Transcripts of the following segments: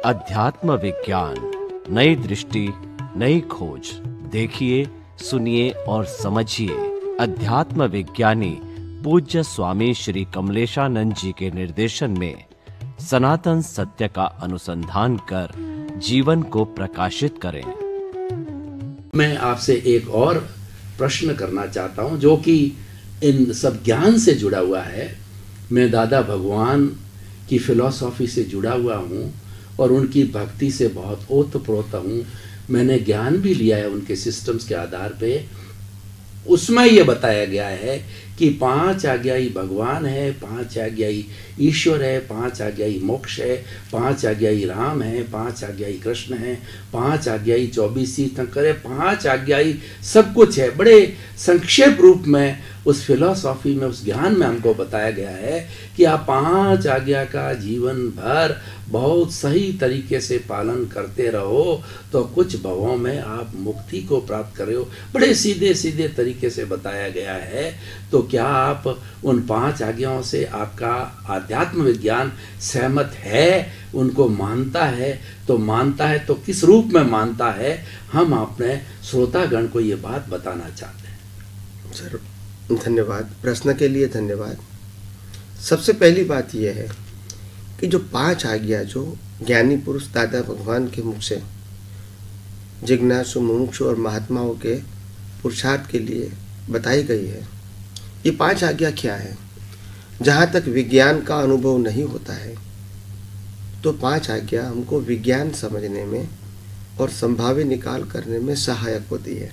अध्यात्म विज्ञान, नई दृष्टि, नई खोज। देखिए, सुनिए और समझिए। अध्यात्म विज्ञानी पूज्य स्वामी श्री कमलेशानंद जी के निर्देशन में सनातन सत्य का अनुसंधान कर जीवन को प्रकाशित करें। मैं आपसे एक और प्रश्न करना चाहता हूं जो कि इन सब ज्ञान से जुड़ा हुआ है। मैं दादा भगवान की फिलॉसफी से जुड़ा हुआ हूं और उनकी भक्ति से बहुत ओतप्रोत हूं। मैंने ज्ञान भी लिया है उनके सिस्टम्स के आधार पे। उसमें यह बताया गया है कि 5 आज्ञाई भगवान है, 5 आज्ञाई ईश्वर है, 5 आज्ञाई मोक्ष है, 5 आज्ञाई राम है, 5 आज्ञाई कृष्ण है, 5 आज्ञाई 24 तीर्थंकर है, 5 आज्ञाई सब कुछ है। बड़े संक्षेप रूप में उस फिलॉसफी में, उस ज्ञान में हमको बताया गया है कि आप 5 आज्ञा का जीवन भर बहुत सही तरीके से पालन करते रहो तो कुछ भवों में आप मुक्ति को प्राप्त कर रहे हो। बड़े सीधे सीधे तरीके से बताया गया है। तो क्या आप उन 5 आज्ञाओं से आपका आध्यात्म विज्ञान सहमत है, उनको मानता है? तो मानता है तो किस रूप में मानता है, हम अपने श्रोतागण को ये बात बताना चाहते हैं। सर धन्यवाद, प्रश्न के लिए धन्यवाद। सबसे पहली बात यह है कि जो 5 आज्ञा जो ज्ञानी पुरुष दादा भगवान के मुख से जिज्ञासु, मुमुक्षु और महात्माओं के पुरुषार्थ के लिए बताई गई है, ये 5 आज्ञा क्या है? जहाँ तक विज्ञान का अनुभव नहीं होता है तो 5 आज्ञा हमको विज्ञान समझने में और संभाव्य निकाल करने में सहायक होती है।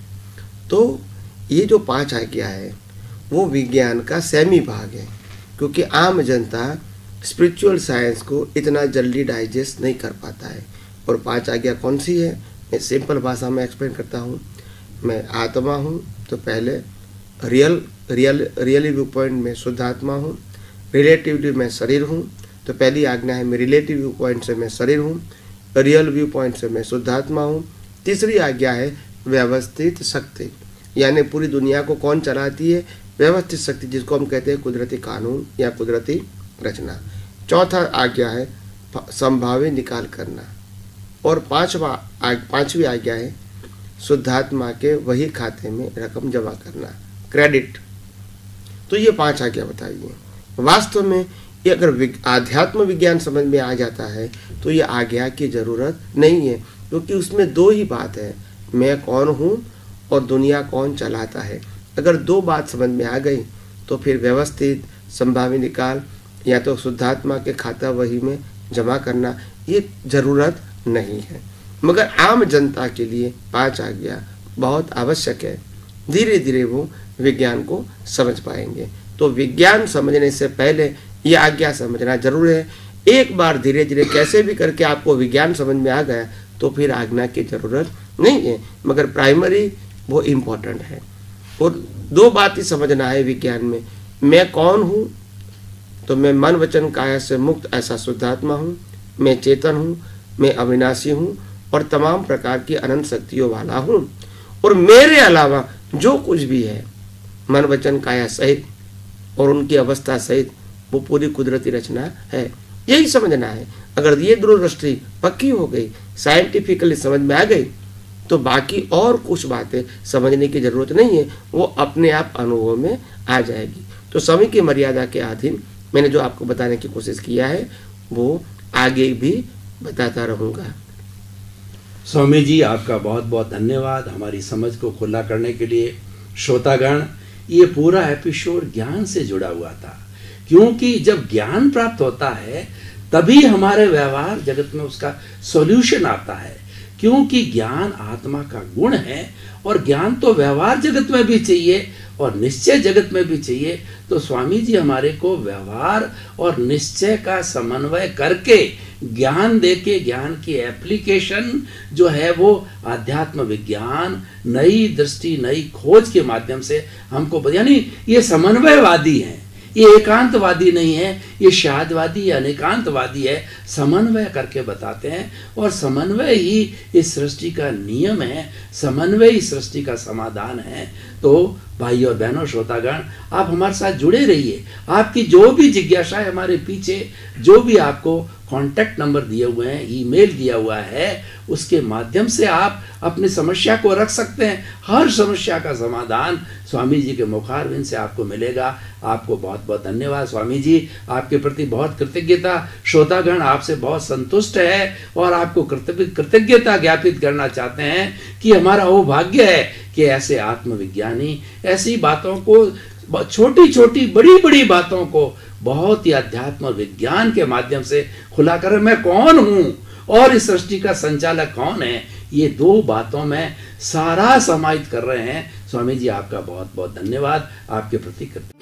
तो ये जो 5 आज्ञा है वो विज्ञान का सेमी भाग है, क्योंकि आम जनता स्पिरिचुअल साइंस को इतना जल्दी डाइजेस्ट नहीं कर पाता है। और 5 आज्ञा कौन सी है, मैं सिंपल भाषा में एक्सप्लेन करता हूँ। मैं आत्मा हूँ तो पहले रियली व्यू पॉइंट में शुद्ध आत्मा हूँ। रिलेटिवली मैं शरीर हूँ तो पहली आज्ञा है मैं रिलेटिव व्यू पॉइंट से मैं शरीर हूँ, रियल व्यू पॉइंट से मैं शुद्ध आत्मा हूँ। तीसरी आज्ञा है व्यवस्थित शक्ति, यानी पूरी दुनिया को कौन चलाती है? व्यवस्थित शक्ति, जिसको हम कहते हैं कुदरती कानून या कुदरती रचना। चौथा आज्ञा है संभाव्य निकाल करना। और पांचवी आज्ञा है शुद्धात्मा के वही खाते में रकम जमा करना, क्रेडिट। तो ये 5 आज्ञा बताइए। वास्तव में ये अगर आध्यात्म विज्ञान समझ में आ जाता है तो ये आज्ञा की जरूरत नहीं है, क्योंकि उसमें 2 ही बात है, मैं कौन हूँ और दुनिया कौन चलाता है। अगर 2 बात समझ में आ गई तो फिर व्यवस्थित, संभाव्य निकाल या तो शुद्धात्मा के खाता वही में जमा करना ये जरूरत नहीं है। मगर आम जनता के लिए 5 आज्ञा बहुत आवश्यक है। धीरे धीरे वो विज्ञान को समझ पाएंगे। तो विज्ञान समझने से पहले ये आज्ञा समझना जरूर है। एक बार धीरे धीरे कैसे भी करके आपको विज्ञान समझ में आ गया तो फिर आज्ञा की जरूरत नहीं है, मगर प्राइमरी वो इम्पोर्टेंट है। और 2 बात ही समझना है विज्ञान में, मैं कौन हूँ तो मैं मन वचन काया से मुक्त ऐसा शुद्धात्मा हूँ, मैं चेतन हूँ, मैं अविनाशी हूँ और तमाम प्रकार की अनंत शक्तियों वाला हूँ। और मेरे अलावा जो कुछ भी है मन वचन काया सहित और उनकी अवस्था सहित वो पूरी कुदरती रचना है, यही समझना है। अगर ये दूरदृष्टि पक्की हो गई, साइंटिफिकली समझ में आ गई, तो बाकी और कुछ बातें समझने की जरूरत नहीं है, वो अपने आप अनुभव में आ जाएगी। तो समय की मर्यादा के अधीन मैंने जो आपको बताने की कोशिश किया है वो आगे भी बताता रहूँगा। स्वामी जी, आपका बहुत बहुत धन्यवाद हमारी समझ को खुला करने के लिए। श्रोतागण, ये पूरा एपिसोड ज्ञान से जुड़ा हुआ था, क्योंकि जब ज्ञान प्राप्त होता है तभी हमारे व्यवहार जगत में उसका सॉल्यूशन आता है। क्योंकि ज्ञान आत्मा का गुण है और ज्ञान तो व्यवहार जगत में भी चाहिए और निश्चय जगत में भी चाहिए। तो स्वामी जी हमारे को व्यवहार और निश्चय का समन्वय करके ज्ञान देके, ज्ञान की एप्लीकेशन जो है वो आध्यात्म विज्ञान, नई दृष्टि, नई खोज के माध्यम से हमको, यानी ये समन्वयवादी हैं, ये एकांतवादी नहीं है, ये शादवादी या अनेकांतवादी है, समन्वय करके बताते हैं। और समन्वय ही इस सृष्टि का नियम है, समन्वय ही सृष्टि का समाधान है। तो भाई और बहनों श्रोतागण, आप हमारे साथ जुड़े रहिए। आपकी जो भी जिज्ञासा है, हमारे पीछे जो भी आपको कॉन्टैक्ट नंबर दिए हुए हैं, ईमेल दिया हुआ है, उसके माध्यम से आप अपनी समस्या को रख सकते हैं। हर समस्या का समाधान स्वामी जी के मुखारविंद से आपको मिलेगा। आपको बहुत बहुत धन्यवाद स्वामी जी, आपके प्रति बहुत कृतज्ञता। श्रोतागण आपसे बहुत संतुष्ट है और आपको कृतज्ञता ज्ञापित करना चाहते हैं कि हमारा वो भाग्य है कि ऐसे आत्मविज्ञानी ऐसी बातों को, छोटी छोटी बड़ी बड़ी बातों को बहुत ही अध्यात्म विज्ञान के माध्यम से खुला कर, मैं कौन हूं और इस सृष्टि का संचालक कौन है, ये दो बातों में सारा समाहित कर रहे हैं। स्वामी जी आपका बहुत बहुत धन्यवाद, आपके प्रति कृतज्ञता।